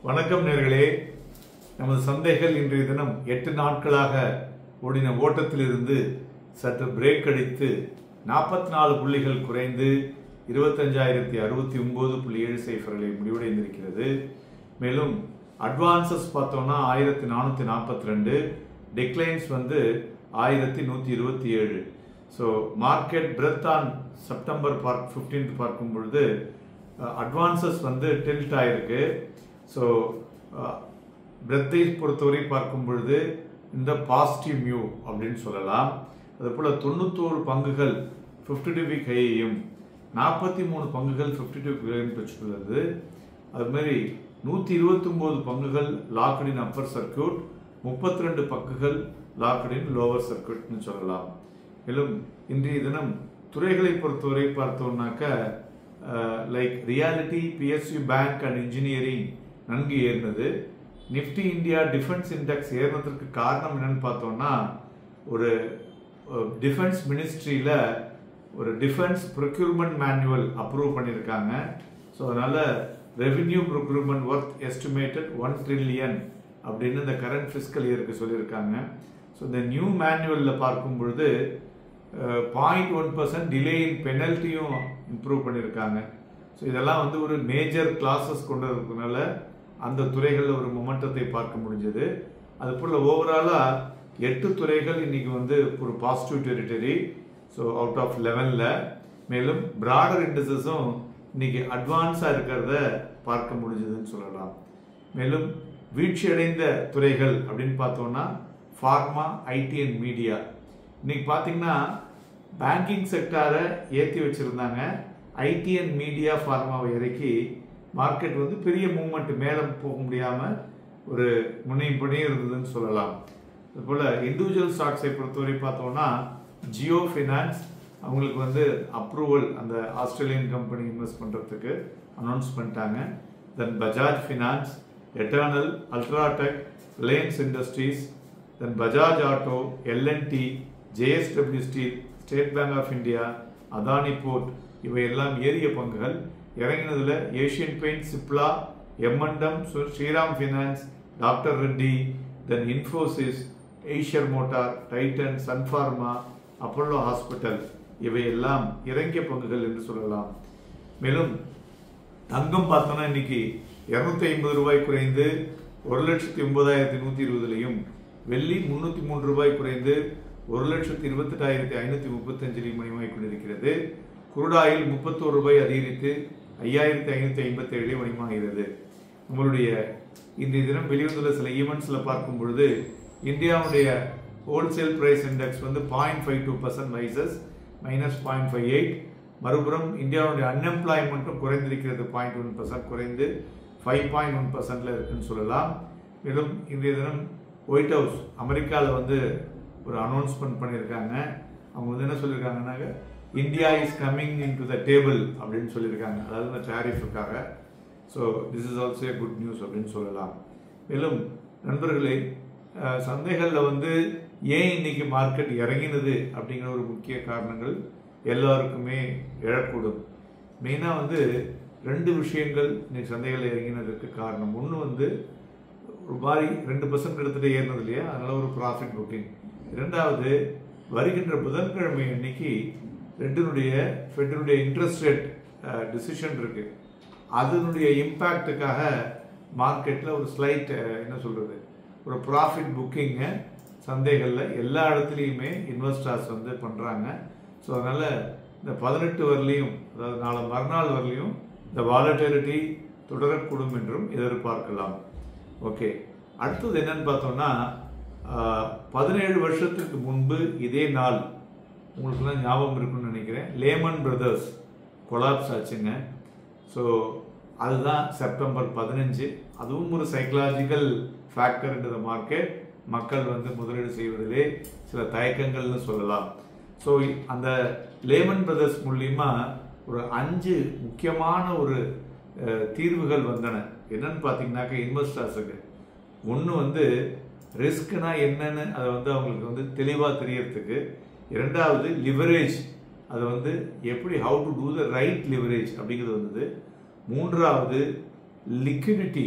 வணக்கம் நேயர்களே. நமது சந்தைகள் இன்றைய தினம் 8 நாட்களாக ஓடின ஓட்டத்திலிருந்து சற்று பிரேக் அடித்து 44 புள்ளிகள் குறைந்து 25,069.70 முடிவடைந்திருக்கிறது. மேலும் அட்வான்சஸ் பார்த்தோம்னா 1442, declines 1127. So market breadth on September 15 பார்க்கும் பொழுது அட்வான்சஸ் டில்ட் ஆயிருக்கு. ஸோ பிரெத்தை பொறுத்தவரை பார்க்கும் பொழுது இந்த பாசிட்டிவ் மியூ அப்படின்னு சொல்லலாம். அதுபோல் 91 பங்குகள் 52 வீக் ஹையையும் 43 பங்குகள் 52 வீக் ஹையையும் பெற்றுள்ளது. அதுமாரி 129 பங்குகள் லாக்டின் அப்பர் சர்க்கியூட், 32 பங்குகள் லாக்டின் லோவர் சர்க்கியூட்னு சொல்லலாம். மேலும் இன்றைய தினம் துறைகளை பொறுத்தவரை பார்த்தோம்னாக்க like reality, PSU bank and engineering நன்கு ஏறினது. நிஃப்டி இந்தியா டிஃபென்ஸ் இண்டெக்ஸ் ஏறினதற்கு காரணம் என்னன்னு பார்த்தோம்னா, ஒரு டிஃபென்ஸ் மினிஸ்ட்ரியில் ஒரு டிஃபென்ஸ் ப்ரொக்யூர்மெண்ட் மேனுவல் அப்ரூவ் பண்ணியிருக்காங்க. ஸோ அதனால் revenue procurement worth estimated 1 trillion அப்படின்னு இந்த கரண்ட் ஃபிஸ்கல் இயருக்கு சொல்லியிருக்காங்க. ஸோ இந்த நியூ மேனுவலில் பார்க்கும் பொழுது 0.1% டிலே இன் பெனல்ட்டியும் இம்ப்ரூவ் பண்ணியிருக்காங்க. ஸோ இதெல்லாம் ஒரு மேஜர் கிளாஸஸ் கொண்டு இருக்கிறதுனால அந்த துறைகளில் ஒரு மொமெண்டத்தை பார்க்க முடிஞ்சது. அதுபோல் ஓவராலாக 8 துறைகள் இன்னைக்கு ஒரு positive territory. So out of 11ல் மேலும் பிராடர் இண்டஸஸும் இன்னைக்கு அட்வான்ஸாக இருக்கிறத பார்க்க முடிஞ்சதுன்னு சொல்லலாம். மேலும் வீழ்ச்சி அடைந்த துறைகள் அப்படின்னு பார்த்தோம்னா ஃபார்மா, ஐடி அண்ட் மீடியா. இன்னைக்கு பார்த்தீங்கன்னா பேங்கிங் செக்டாரை ஏற்றி வச்சிருந்தாங்க. ஐடி அண்ட் மீடியா, ஃபார்மாவை இறக்கி மார்க்கெட் பெரிய மூவ்மெண்ட், மேலே போக முடியாமல் ஒரு முன்னையும் பணியும் இருந்ததுன்னு சொல்லலாம். அதுபோல் இண்டிவிஜுவல் ஸ்டாக்ஸை பொறுத்தவரை பார்த்தோம்னா ஜியோ ஃபினான்ஸ் அவங்களுக்கு அப்ரூவல் அந்த ஆஸ்திரேலியன் கம்பெனி இன்வெஸ்ட் பண்ணுறதுக்கு அனௌன்ஸ் பண்ணிட்டாங்க. Then Bajaj finance, Eternal, UltraTech, Reliance Industries, then Bajaj auto, L and T, JSW steel, State Bank of India, Adani port இவையெல்லாம் ஏறிய பங்குகள். இறங்கினதுல ஏஷியன் பெயிண்ட், சிப்லா, எம்என்டம், Shriram finance, doctor Reddy, then Infosys, Eicher motor, Titan, Sun Pharma, Apollo hospital இவையெல்லாம் இறங்கிய பங்குகள் என்று சொல்லலாம். மேலும் தங்கம் பார்த்தோம்னா இன்னைக்கு 250 ரூபாய் குறைந்து 1,09,120 வெள்ளி 303 ரூபாய் குறைந்து 1,28,535 மணிமாய் கொண்டிருக்கிறது. குருடாயில் 31 ரூபாய் அதிகரித்து 5,557 மணிமாகிறது. நம்மளுடைய இன்றைய தினம் வெளிவந்துள்ள சில ஈவெண்ட்ஸில் பார்க்கும் பொழுது இந்தியாவுடைய ஹோல்சேல் பிரைஸ் இண்டெக்ஸ் 0.52% வைசஸ் -0.58. மறுபுறம் இந்தியாவுடைய அன்எம்ப்ளாய்மெண்ட்டும் குறைந்திருக்கிறது, 0.1% குறைந்து 5.1% இருக்குன்னு சொல்லலாம். மேலும் இன்றைய தினம் ஒயிட் ஹவுஸ் அமெரிக்காவில் ஒரு அனௌன்ஸ்மெண்ட் பண்ணியிருக்காங்க. அவங்க என்ன சொல்லியிருக்காங்கன்னாக்க India is coming in to the table அப்படின்னு சொல்லியிருக்காங்க, அதாவது இந்த டேரிஃபுக்காக. So this is also good news அப்படின்னு சொல்லலாம். மேலும் நண்பர்களே, சந்தைகளில் ஏன் இன்னைக்கு மார்க்கெட் இறங்கினது அப்படிங்கிற ஒரு முக்கிய காரணங்கள் எல்லாருக்குமே எழக்கூடும். மெயினாக 2 விஷயங்கள் இன்னைக்கு சந்தைகளில் இறங்கினதுக்கு காரணம். ஒன்று ஒரு மாதிரி 2% எடுத்துகிட்டு ஏறினது இல்லையா, அதனால ஒரு ப்ராஃபிட் புக்கிங். இரண்டாவது, வருகின்ற புதன்கிழமை அன்னைக்கு ஃபெட்டினுடைய இன்ட்ரெஸ்ட் ரேட் டிசிஷன் இருக்கு. அதனுடைய இம்பேக்டுக்காக மார்க்கெட்டில் ஒரு ஸ்லைட் ஒரு ப்ராஃபிட் புக்கிங்கை சந்தைகளில் எல்லா இடத்துலையுமே இன்வெஸ்டர்ஸ் பண்ணுறாங்க. ஸோ அதனால் இந்த 18 வரலையும், அதாவது நாளை மறுநாள் வரலையும் இந்த வாலட்டிலிட்டி தொடரக்கூடும் என்றும் எதிர்பார்க்கலாம். ஓகே, அடுத்தது என்னன்னு பார்த்தோம்னா 17 வருஷத்துக்கு முன்பு இதே நாள் உங்களுக்குலாம் ஞாபகம் இருக்குன்னு நினைக்கிறேன், லேமன் பிரதர்ஸ் கொலாப்ஸ் ஆச்சுங்க. ஸோ அதுதான் செப்டம்பர் 15. அதுவும் ஒரு psychological factor in the market. மக்கள் முதலீடு செய்வதிலே சில தயக்கங்கள்னு சொல்லலாம். ஸோ அந்த லேமன் பிரதர்ஸ் மூலியமா ஒரு 5 முக்கியமான ஒரு தீர்வுகள் வந்தன. என்னன்னு பார்த்தீங்கன்னாக்க இன்வெஸ்டர்ஸுக்கு ஒன்று ரிஸ்க்னா என்னன்னு அதை அவங்களுக்கு தெளிவாக தெரியறதுக்கு. இரண்டாவது லிவரேஜ், அது எப்படி how to do the right leverage அப்படிங்கிறது வந்தது. மூன்றாவது லிக்விடிட்டி,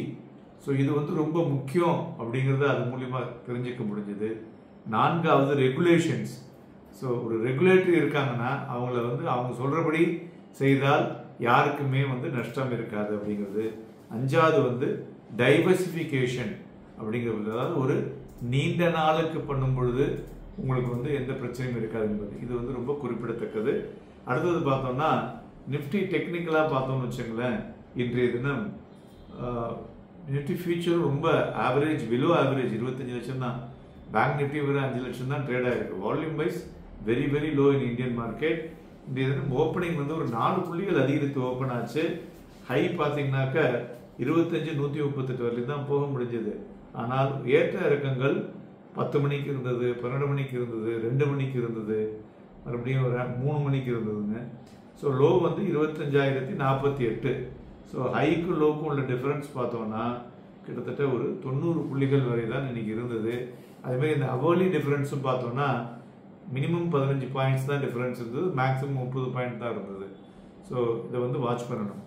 ஸோ இது வந்து ரொம்ப முக்கியம் அப்படிங்கிறத அது மூலியமாக தெரிஞ்சுக்க முடிஞ்சது. நான்காவது ரெகுலேஷன்ஸ். ஸோ ஒரு ரெகுலேட்டரி இருக்காங்கன்னா அவங்கள வந்து அவங்க சொல்கிறபடி செய்தால் யாருக்குமே வந்து நஷ்டம் இருக்காது அப்படிங்கிறது. அஞ்சாவது வந்து டைவர்சிஃபிகேஷன் அப்படிங்கிறது, அதாவது ஒரு நீண்ட நாளுக்கு பண்ணும் பொழுது உங்களுக்கு வந்து எந்த பிரச்சனையும் இருக்காது என்பது இது வந்து ரொம்ப குறிப்பிடத்தக்கது. அடுத்தது பார்த்தோம்னா நிஃப்டி டெக்னிக்கலாக பார்த்தோம்னு வச்சுங்களேன், இன்றைய தினம் நிஃப்டி ஃபியூச்சர் ரொம்ப ஆவரேஜ், பிலோ ஆவரேஜ் 25 லட்சம் தான். பேங்க் நிஃப்டி வர 5 லட்சம் தான் ட்ரேட் ஆகிருக்கு. Volume wise very very low in Indian market. இன்றைய தினம் ஓப்பனிங் வந்து ஒரு 4 புள்ளிகள் அதிகரித்து ஓப்பன் ஆச்சு. ஹை பார்த்தீங்கன்னாக்க 25,138 வரைக்கும் தான் போக முடிஞ்சது. ஆனால் ஏற்ற இறக்கங்கள் 10 மணிக்கு இருந்தது, 12 மணிக்கு இருந்தது, 2 மணிக்கு இருந்தது, மறுபடியும் ஒரு 3 மணிக்கு இருந்ததுங்க. ஸோ லோ வந்து 25,048. ஸோ ஹைக்கும் லோக்கும் உள்ள டிஃபரன்ஸ் பார்த்தோம்னா கிட்டத்தட்ட ஒரு 90 புள்ளிகள் வரை தான் இன்னைக்கு இருந்தது. அதேமாதிரி இந்த அவர்லி டிஃபரன்ஸும் பார்த்தோம்னா மினிமம் 15 பாயிண்ட்ஸ் தான் டிஃபரன்ஸ் இருந்தது, மேக்ஸிமம் 30 பாயிண்ட் தான் இருந்தது. ஸோ இதை வந்து வாட்ச் பண்ணணும்.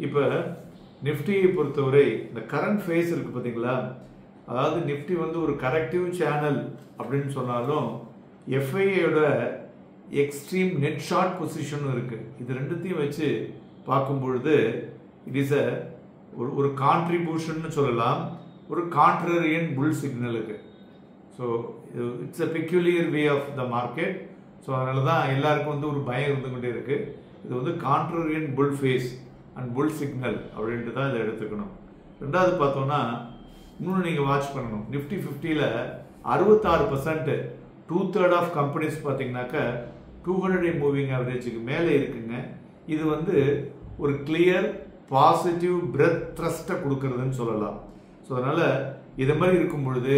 இப்போ நிஃப்டியை பொறுத்தவரை இந்த கரண்ட் ஃபேஸ் இருக்குது பார்த்தீங்களா, அதாவது நிஃப்டி வந்து ஒரு கரெக்டிவ் சேனல் அப்படின்னு சொன்னாலும் எஃப்ஐயோட எக்ஸ்ட்ரீம் நெட் ஷார்ட் பொசிஷனும் இருக்குது. இது ரெண்டுத்தையும் வச்சு பார்க்கும் பொழுது இட் இஸ் ஒரு கான்ட்ரிபியூஷன் சொல்லலாம், ஒரு கான்ட்ரரியன் புல் சிக்னலுக்கு. So it's a peculiar way of the market. So அதனால தான் எல்லாருக்கும் வந்து ஒரு பயம் இருந்து கொண்டே இருக்கு. இது வந்து கான்ட்ரரியன் புல் ஃபேஸ் அண்ட் புல் சிக்னல் அப்படின்ட்டு தான் இதை எடுத்துக்கணும். ரெண்டாவது பார்த்தோம்னா இன்னொன்று நீங்கள் வாட்ச் பண்ணணும். நிஃப்டி 50ல் 66%, 2/3 ஆஃப் கம்பெனிஸ் பார்த்தீங்கன்னாக்க 200 மூவிங் ஆவரேஜுக்கு மேலே இருக்குங்க. இது வந்து ஒரு கிளியர் பாசிட்டிவ் பிரெத் த்ரஸ்ட்டை கொடுக்கறதுன்னு சொல்லலாம். ஸோ அதனால் இதை மாதிரி இருக்கும் பொழுது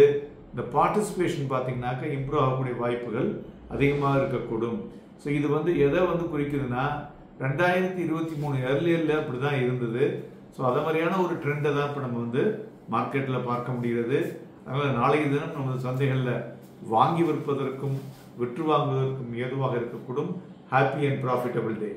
இந்த பார்ட்டிசிபேஷன் பார்த்தீங்கன்னாக்க இம்ப்ரூவ் ஆகக்கூடிய வாய்ப்புகள் அதிகமாக இருக்கக்கூடும். ஸோ இது வந்து எதை வந்து குறிக்குதுன்னா 2023 ஏர்லியரில் அப்படி தான் இருந்தது. ஸோ அதை மாதிரியான ஒரு ட்ரெண்டை தான் இப்போ நம்ம வந்து மார்க்கெட்டில் பார்க்க முடிகிறது. அதனால் நாளைக்கு தினம் நமது சந்தைகளில் வாங்கி விற்பதற்கும் விற்று வாங்குவதற்கும் ஏதுவாக இருக்கக்கூடும். Happy and profitable day.